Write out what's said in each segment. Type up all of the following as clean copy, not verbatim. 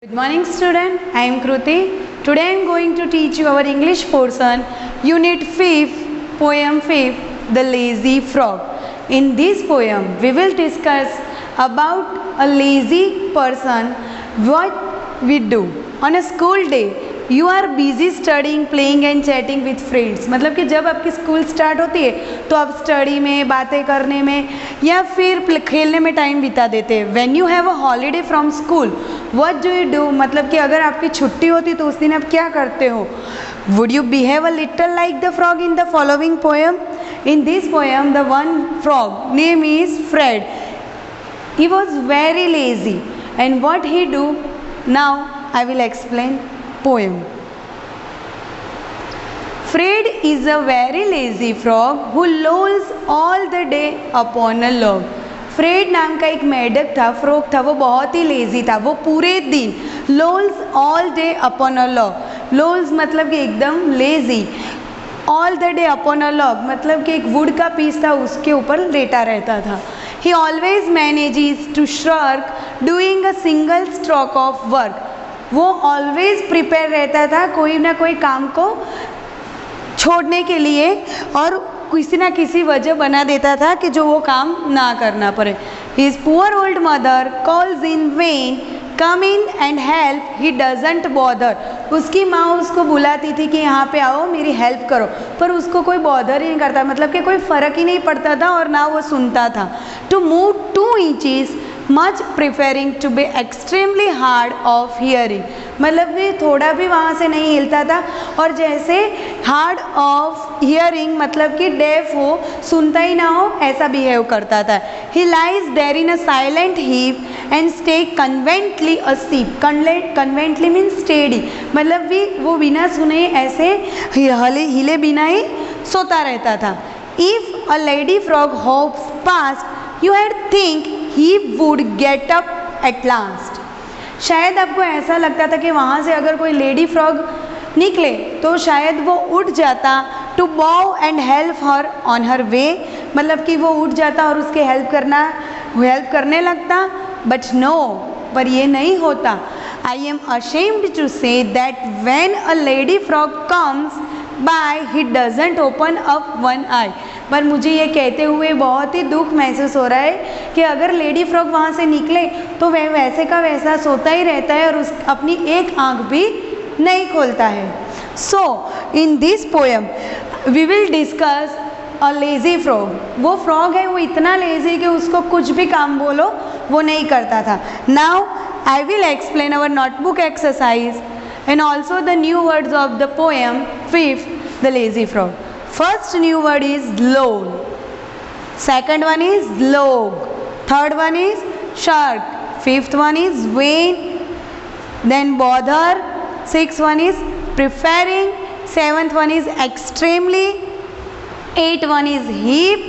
Good morning student, I am Kruti. Today I am going to teach you our English portion, Unit 5, Poem 5, The Lazy Frog. In this poem, we will discuss about a lazy person, what we do. On a school day, you are busy studying, playing and chatting with friends. मतलब कि जब आपकी school start होती है तो आप study में, बातें करने में या फिर खेलने में टाइम बिता देते हैं. When you have a holiday from school, what do you do? मतलब कि अगर आपकी छुट्टी होती तो उस दिन आप क्या करते हो? Would you behave a little like the frog in the following poem? In this poem, the one frog name is Fred. He was very lazy, and what he do? Now I will explain poem. Fred is a very lazy frog who lolls all the day upon a log. Fred नाम का एक मेढक था, frog था, वो बहुत ही lazy था. वो पूरे दिन लोल्स all day upon a log. लोल्स मतलब कि एकदम lazy. All the day upon a log मतलब कि एक वुड का पीस था, उसके ऊपर लेटा रहता था. He always manages to shirk doing a single stroke of work. वो ऑलवेज प्रिपेयर रहता था कोई ना कोई काम को छोड़ने के लिए और किसी ना किसी वजह बना देता था कि जो वो काम ना करना पड़े. His poor old mother calls in when, come in and help, he doesn't bother. उसकी माँ उसको बुलाती थी कि यहाँ पे आओ मेरी हेल्प करो, पर उसको कोई बॉदर ही नहीं करता, मतलब कि कोई फ़र्क ही नहीं पड़ता था और ना वो सुनता था. To move 2 inches much preferring to be extremely hard of hearing. मतलब कि थोड़ा भी वहाँ से नहीं हिलता था और जैसे हार्ड ऑफ हियरिंग मतलब कि डेफ हो, सुनता ही ना हो, ऐसा बिहेव करता था. He lies there in a silent heap and stay contentedly asleep. Contentedly means steady, मतलब भी वो बिना सुने ऐसे हिले बिना ही सोता रहता था. If a lady frog hopes past you had think he would get up at last. शायद आपको ऐसा लगता था कि वहाँ से अगर कोई लेडी फ्रॉग निकले तो शायद वो उठ जाता. To bow and help her on her way, मतलब कि वो उठ जाता और उसके हेल्प करने लगता. बट नो, पर ये नहीं होता. I am ashamed to say that when a lady frog comes by, he doesn't open up one eye. पर मुझे ये कहते हुए बहुत ही दुख महसूस हो रहा है कि अगर लेडी फ्रॉग वहाँ से निकले तो वह वैसे का वैसा सोता ही रहता है और अपनी एक आँख भी नहीं खोलता है. So in this poem we will discuss a lazy frog. वो फ्रॉग है, वो इतना लेजी कि उसको कुछ भी काम बोलो वो नहीं करता था. Now I will explain our notebook exercise and also the new words of the poem 5th, The Lazy Frog. First new word is loll. Second one is log. Third one is shark. Fifth one is vain. Then bother. Sixth one is preferring. Seventh one is extremely. Eighth one is heap.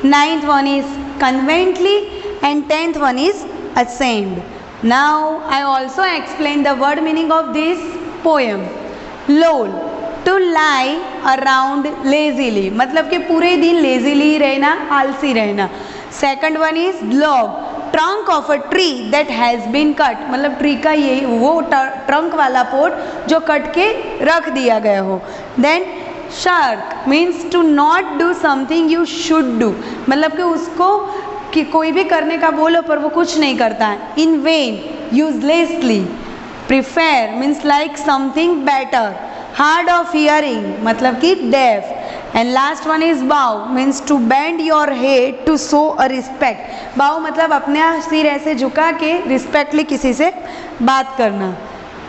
Ninth one is conveniently. And 10th one is ashamed. Now I also explain the word meaning of this poem. Loll, to lie around lazily, मतलब कि पूरे दिन lazily रहना, आलसी रहना. Second one is log, trunk of a tree that has been cut, मतलब tree का ये वो ट्रंक वाला पोर्ट जो कट के रख दिया गया हो. Then shirk means to not do something you should do, मतलब कि उसको कि कोई भी करने का बोलो पर वो कुछ नहीं करता है. In vain, uselessly. Prefer means like something better. Hard of hearing मतलब कि deaf. And last one is bow means to bend your head to show a respect. Bow मतलब अपने सिर ऐसे झुका के रिस्पेक्टली किसी से बात करना.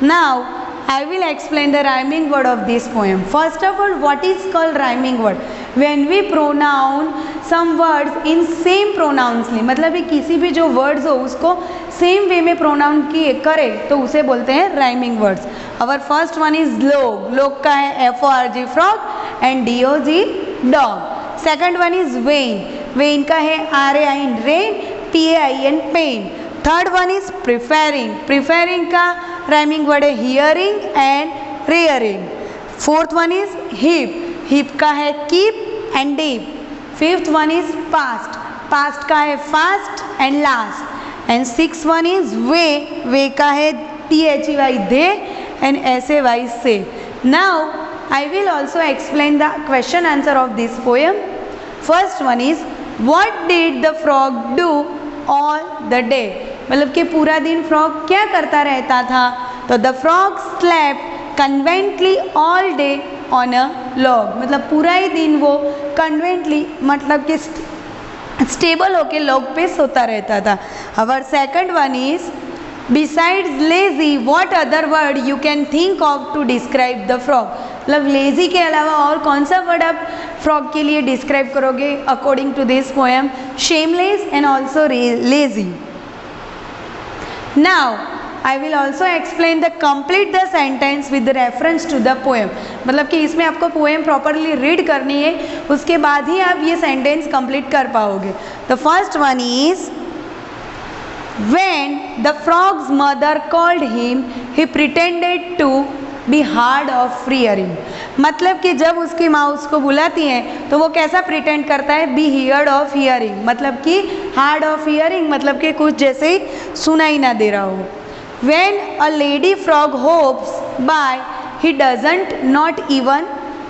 Now I will explain the rhyming word of this poem. First of all, what is called rhyming word? When we pronoun some words in same pronounsly, मतलब कि किसी भी जो words हो उसको same way में pronoun किए करे तो उसे बोलते हैं rhyming words. Our first one is log. log का है FORG frog and DOG dog. Second one is vain. vain का है RAIN rain, PAIN pain. Third one is preferring. Preferring का राइमिंग वर्ड है hearing and rearing. Fourth one is heap. Heap का है keep and deep. Fifth one is past. Past का है fast and last. And six one is way. Way का है THEY they and SAY say. Now I will also explain the question answer of this poem. First one is, what did the frog do all the day? मतलब कि पूरा दिन frog क्या करता रहता था? तो the frog slept contentedly all day on a log, मतलब पूरा ही दिन वो कन्वेंटली मतलब कि स्टेबल होके लॉग पे सोता रहता था. Our second one is, besides lazy what other word you can think of to describe the frog? मतलब लेजी के अलावा और कौन सा वर्ड आप फ्रॉग के लिए डिस्क्राइब करोगे according to this poem? Shameless and also lazy. Now I will also explain the complete the sentence with the reference to the poem. मतलब कि इसमें आपको poem properly read करनी है, उसके बाद ही आप ये sentence complete कर पाओगे. The first one is, when the frog's mother called him, he pretended to be hard of hearing. मतलब कि जब उसकी माँ उसको बुलाती है तो वो कैसा प्रिटेंड करता है? बी हियर्ड ऑफ हियरिंग, मतलब कि हार्ड ऑफ हियरिंग, मतलब कि कुछ जैसे ही सुनाई ना दे रहा हो. When a lady frog hops by, he doesn't not even,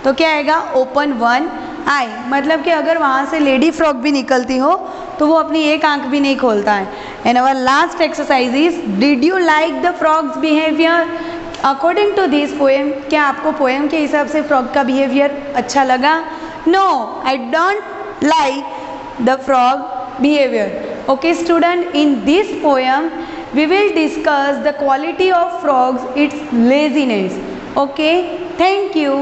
तो क्या आएगा? ओपन वन आई, मतलब कि अगर वहाँ से लेडी फ्रॉग भी निकलती हो तो वो अपनी एक आंख भी नहीं खोलता है. And our last exercise is, did you like the frog's behaviour? According to this poem, क्या आपको पोएम के हिसाब से फ्रॉग का बिहेवियर अच्छा लगा? No, I don't like the frog behaviour. Okay student, in this poem we will discuss the quality of frogs, its laziness. Okay, thank you.